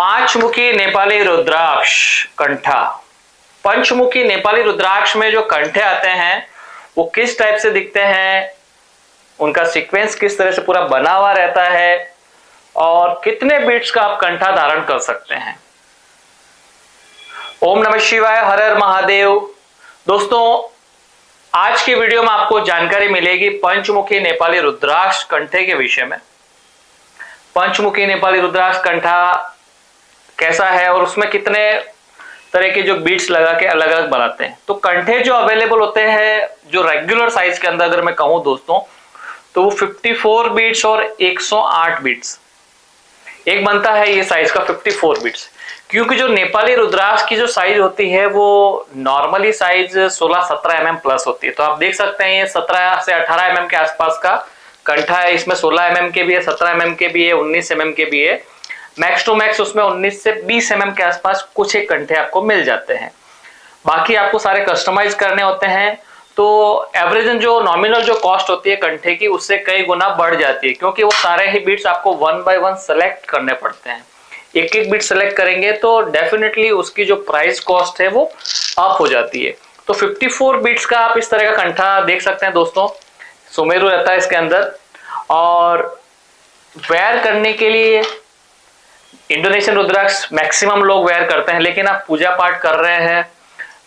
पांचमुखी नेपाली रुद्राक्ष कंठा। पंचमुखी नेपाली रुद्राक्ष में जो कंठे आते हैं वो किस टाइप से दिखते हैं, उनका सीक्वेंस किस तरह से पूरा बना हुआ रहता है और कितने बीट्स का आप कंठा धारण कर सकते हैं। ओम नमः शिवाय, हर हर महादेव। दोस्तों, आज की वीडियो में आपको जानकारी मिलेगी पंचमुखी नेपाली रुद्राक्ष कंठे के विषय में। पंचमुखी नेपाली रुद्राक्ष कंठा कैसा है और उसमें कितने तरह के जो बीट्स लगा के अलग अलग बनाते हैं। तो कंठे जो अवेलेबल होते हैं जो रेगुलर साइज के अंदर अगर मैं कहूं दोस्तों, तो वो 54 बीट्स और 108 बीट्स एक बनता है। ये साइज का 54 बीट्स, क्योंकि जो नेपाली रुद्राक्ष की जो साइज होती है वो नॉर्मली साइज 16-17 mm प्लस होती है। तो आप देख सकते हैं ये 17 से 18 mm के आसपास का कंठा है। इसमें 16 mm के भी है, 17 mm के भी है, 19 mm के भी है। मैक्स टू मैक्स उसमें 19 से 20 mm के आसपास कुछ एक कंठे आपको मिल जाते हैं। बाकी आपको सारे कस्टमाइज करने होते हैं। तो एवरेज जो नॉमिनल जो कॉस्ट होती है कंठे की, उससे कई गुना बढ़ जाती है, क्योंकि वो सारे ही बीट्स आपको 1 by 1 सेलेक्ट करने पड़ते हैं। एक एक बीट सेलेक्ट करेंगे तो डेफिनेटली उसकी जो प्राइस कॉस्ट है वो अप हो जाती है। तो 54 बीट्स का आप इस तरह का कंठा देख सकते हैं दोस्तों। सुमेरु रहता है इसके अंदर, और वेयर करने के लिए इंडोनेशियन रुद्राक्ष मैक्सिमम लोग वेयर करते हैं। लेकिन आप पूजा पाठ कर रहे हैं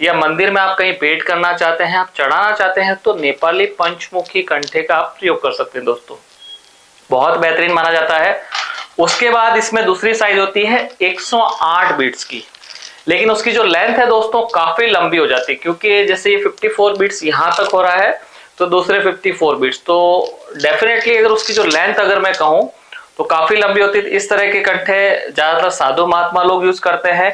या मंदिर में आप कहीं भेंट करना चाहते हैं, आप चढ़ाना चाहते हैं, तो नेपाली पंचमुखी कंठे का आप प्रयोग कर सकते हैं दोस्तों। बहुत बेहतरीन माना जाता है। उसके बाद इसमें दूसरी साइज होती है 108 बीट्स की, लेकिन उसकी जो लेंथ है दोस्तों काफी लंबी हो जाती है, क्योंकि जैसे ये 54 बीट्स यहां तक हो रहा है तो दूसरे 54 बीट्स, तो डेफिनेटली अगर उसकी जो लेंथ अगर मैं कहूं तो काफी लंबी होती है। इस तरह के कंठे ज्यादातर साधु महात्मा लोग यूज करते हैं,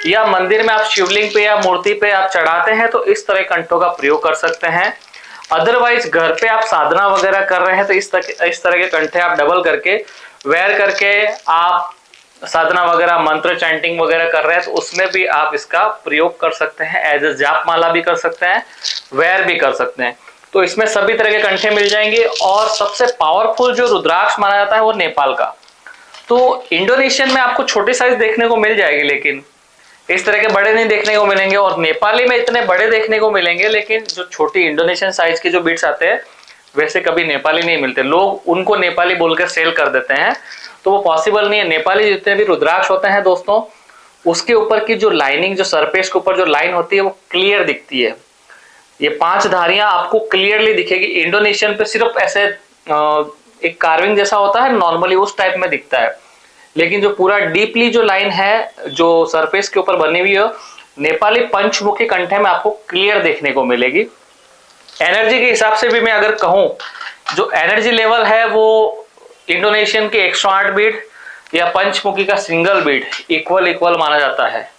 या मंदिर में आप शिवलिंग पे या मूर्ति पे आप चढ़ाते हैं तो इस तरह कंठों का प्रयोग कर सकते हैं। अदरवाइज घर पे आप साधना वगैरह कर रहे हैं तो इस तरह के कंठे आप डबल करके वेयर करके आप साधना वगैरह मंत्र चैंटिंग वगैरह कर रहे हैं तो उसमें भी आप इसका प्रयोग कर सकते हैं। एज ए जाप माला भी कर सकते हैं, वेयर भी कर सकते हैं। तो इसमें सभी तरह के कंठे मिल जाएंगे। और सबसे पावरफुल जो रुद्राक्ष माना जाता है वो नेपाल का। तो इंडोनेशियन में आपको छोटी साइज देखने को मिल जाएगी, लेकिन इस तरह के बड़े नहीं देखने को मिलेंगे। और नेपाली में इतने बड़े देखने को मिलेंगे, लेकिन जो छोटी इंडोनेशियन साइज के जो बीट्स आते हैं वैसे कभी नेपाली नहीं मिलते। लोग उनको नेपाली बोलकर सेल कर देते हैं, तो वो पॉसिबल नहीं है। नेपाली जितने भी रुद्राक्ष होते हैं दोस्तों, उसके ऊपर की जो लाइनिंग, जो सरफेस के ऊपर जो लाइन होती है वो क्लियर दिखती है। ये 5 धारियां आपको क्लियरली दिखेगी। इंडोनेशियन पे सिर्फ ऐसे एक कार्विंग जैसा होता है, नॉर्मली उस टाइप में दिखता है। लेकिन जो पूरा डीपली जो लाइन है जो सरफेस के ऊपर बनी हुई है, नेपाली पंचमुखी कंठे में आपको क्लियर देखने को मिलेगी। एनर्जी के हिसाब से भी मैं अगर कहूं, जो एनर्जी लेवल है वो इंडोनेशियन के 108 बीट या पंचमुखी का सिंगल बीट इक्वल माना जाता है।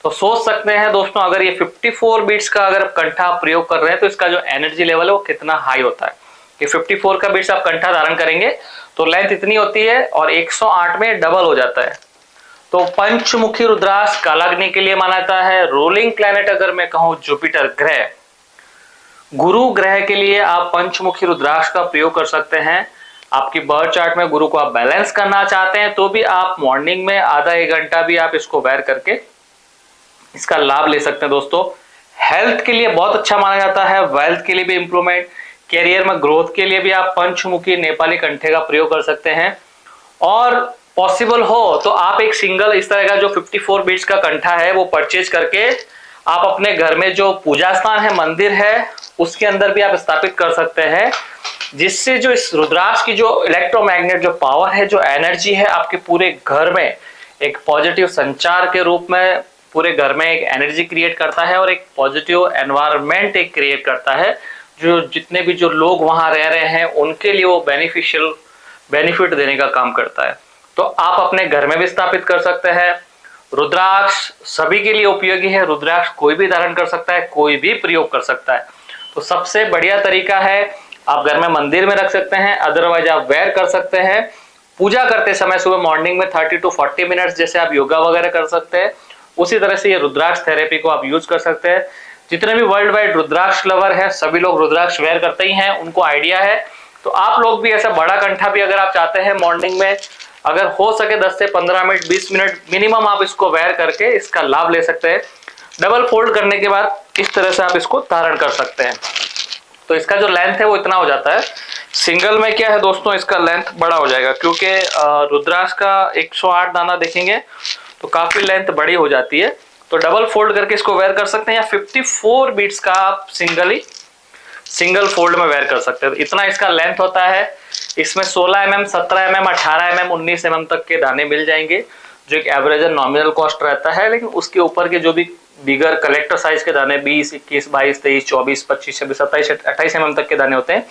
तो सोच सकते हैं दोस्तों, अगर ये 54 बीट्स का अगर कंठा प्रयोग कर रहे हैं तो इसका जो एनर्जी लेवल है वो कितना हाई होता है। कि 54 का बीट्स आप कंठा धारण करेंगे तो लेंथ इतनी होती है और 108 में डबल हो जाता है। तो पंचमुखी रुद्राक्ष कालाग्नि के लिए माना जाता है। रूलिंग प्लैनेट अगर मैं कहूं जुपिटर ग्रह, गुरु ग्रह के लिए आप पंचमुखी रुद्राक्ष का प्रयोग कर सकते हैं। आपकी बर्थ चार्ट में गुरु को आप बैलेंस करना चाहते हैं तो भी आप मॉर्निंग में आधा 1 घंटा भी आप इसको वेयर करके इसका लाभ ले सकते हैं दोस्तों। हेल्थ के लिए बहुत अच्छा माना जाता है, वेल्थ के लिए भी इंप्रूवमेंट, कैरियर में ग्रोथ के लिए भी आप पंचमुखी नेपाली कंठे का प्रयोग कर सकते हैं। और पॉसिबल हो तो आप एक सिंगल इस तरह का जो 54 बीट्स का कंठा है वो परचेज करके आप अपने घर में जो पूजा स्थान है, मंदिर है, उसके अंदर भी आप स्थापित कर सकते हैं, जिससे जो इस रुद्राक्ष की जो इलेक्ट्रोमैग्नेट जो पावर है, जो एनर्जी है, आपके पूरे घर में एक पॉजिटिव संचार के रूप में पूरे घर में एक एनर्जी क्रिएट करता है और एक पॉजिटिव एनवायरनमेंट एक क्रिएट करता है। जो जितने भी जो लोग वहां रह रहे हैं उनके लिए वो बेनिफिट देने का काम करता है। तो आप अपने घर में भी स्थापित कर सकते हैं। रुद्राक्ष सभी के लिए उपयोगी है। रुद्राक्ष कोई भी धारण कर सकता है, कोई भी प्रयोग कर सकता है। तो सबसे बढ़िया तरीका है, आप घर में मंदिर में रख सकते हैं, अदरवाइज आप वेयर कर सकते हैं। पूजा करते समय सुबह मॉर्निंग में 30 to 40 मिनट्स जैसे आप योगा वगैरह कर सकते हैं, उसी तरह से ये रुद्राक्ष थेरेपी को आप यूज कर सकते हैं। जितने भी वर्ल्ड वाइड रुद्राक्ष लवर है सभी लोग रुद्राक्ष वेयर करते ही हैं, उनको आइडिया है। तो आप लोग भी ऐसा बड़ा कंठा भी अगर आप चाहते हैं मॉर्निंग में अगर हो सके 10 से 15 मिनट 20 मिनट मिनिमम आप इसको वेयर करके इसका लाभ ले सकते हैं। डबल फोल्ड करने के बाद इस तरह से आप इसको धारण कर सकते हैं। तो इसका जो लेंथ है वो इतना हो जाता है। सिंगल में क्या है दोस्तों, इसका लेंथ बड़ा हो जाएगा, क्योंकि रुद्राक्ष का 108 दाना देखेंगे तो काफी लेंथ बड़ी हो जाती है। तो डबल फोल्ड करके इसको वेयर कर सकते हैं, या 54 बीट्स का आप सिंगल फोल्ड में वेयर कर सकते हैं। इतना इसका लेंथ होता है। इसमें 16 mm, 17 mm, 18 mm, 19 mm तक के दाने मिल जाएंगे, जो एक एवरेज नॉमिनल कॉस्ट रहता है। लेकिन उसके ऊपर के जो भी बिगर कलेक्टर साइज के दाने 20, 21, 22, 23, 24, 25, 26, 27, 28 mm तक के दाने होते हैं,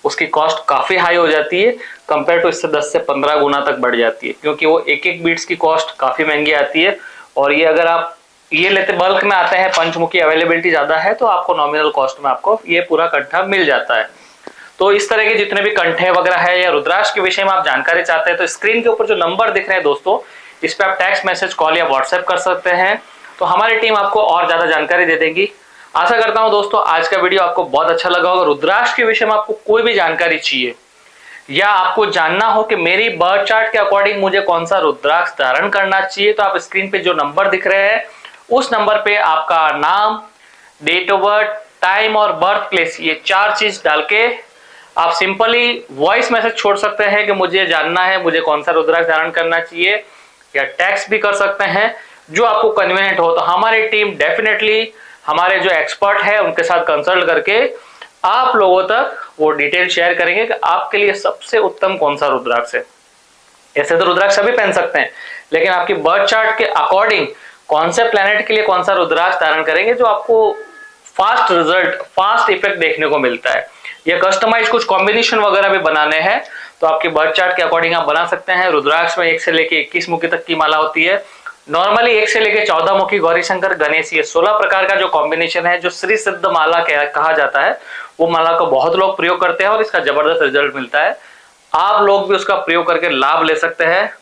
उसकी कॉस्ट काफी हाई हो जाती है। कंपेयर टू इससे 10 से 15 गुना तक बढ़ जाती है, क्योंकि वो एक एक बीट्स की कॉस्ट काफी महंगी आती है। और ये अगर आप ये लेते बल्क में आते हैं, पंचमुखी अवेलेबिलिटी ज्यादा है, तो आपको नॉमिनल कॉस्ट में आपको ये पूरा कंठा मिल जाता है। तो इस तरह के जितने भी कंठे वगैरह है या रुद्राक्ष के विषय में आप जानकारी चाहते हैं, तो स्क्रीन के ऊपर जो नंबर दिख रहे हैं दोस्तों, इस पे आप टेक्स्ट मैसेज, कॉल या व्हाट्सएप कर सकते हैं। तो हमारी टीम आपको और ज्यादा जानकारी दे देगी। आशा करता हूं दोस्तों आज का वीडियो आपको बहुत अच्छा लगा होगा। रुद्राक्ष के विषय में आपको कोई भी जानकारी चाहिए या आपको जानना हो कि मेरी बर्थ चार्ट के अकॉर्डिंग मुझे कौन सा रुद्राक्ष धारण करना चाहिए, तो आप स्क्रीन पे जो नंबर दिख रहे हैं उस नंबर पे आपका नाम, डेट ऑफ बर्थ, टाइम और बर्थ प्लेस, ये 4 चीज डाल के आप सिंपली वॉइस मैसेज छोड़ सकते हैं कि मुझे जानना है मुझे कौन सा रुद्राक्ष धारण करना चाहिए, या टेक्स्ट भी कर सकते हैं, जो आपको कन्वीनियंट हो। तो हमारी टीम डेफिनेटली हमारे जो एक्सपर्ट है उनके साथ कंसल्ट करके आप लोगों तक वो डिटेल शेयर करेंगे कि आपके लिए सबसे उत्तम कौन सा रुद्राक्ष है। ऐसे तो रुद्राक्ष सभी पहन सकते हैं, लेकिन आपकी बर्थ चार्ट के अकॉर्डिंग कौन से प्लेनेट के लिए कौन सा रुद्राक्ष धारण करेंगे जो आपको फास्ट रिजल्ट, फास्ट इफेक्ट देखने को मिलता है। या कस्टमाइज कुछ कॉम्बिनेशन वगैरह भी बनाने हैं तो आपके बर्थ चार्ट के अकॉर्डिंग आप बना सकते हैं। रुद्राक्ष में 1 से लेके 21 मुखी तक की माला होती है। नॉर्मली 1 से लेके 14 मुखी गौरी शंकर गणेश, ये 16 प्रकार का जो कॉम्बिनेशन है, जो श्री सिद्ध माला कहा जाता है, वो माला को बहुत लोग प्रयोग करते हैं और इसका जबरदस्त रिजल्ट मिलता है। आप लोग भी उसका प्रयोग करके लाभ ले सकते हैं।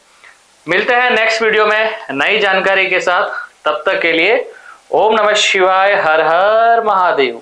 मिलते हैं नेक्स्ट वीडियो में नई जानकारी के साथ। तब तक के लिए ओम नमः शिवाय, हर हर महादेव।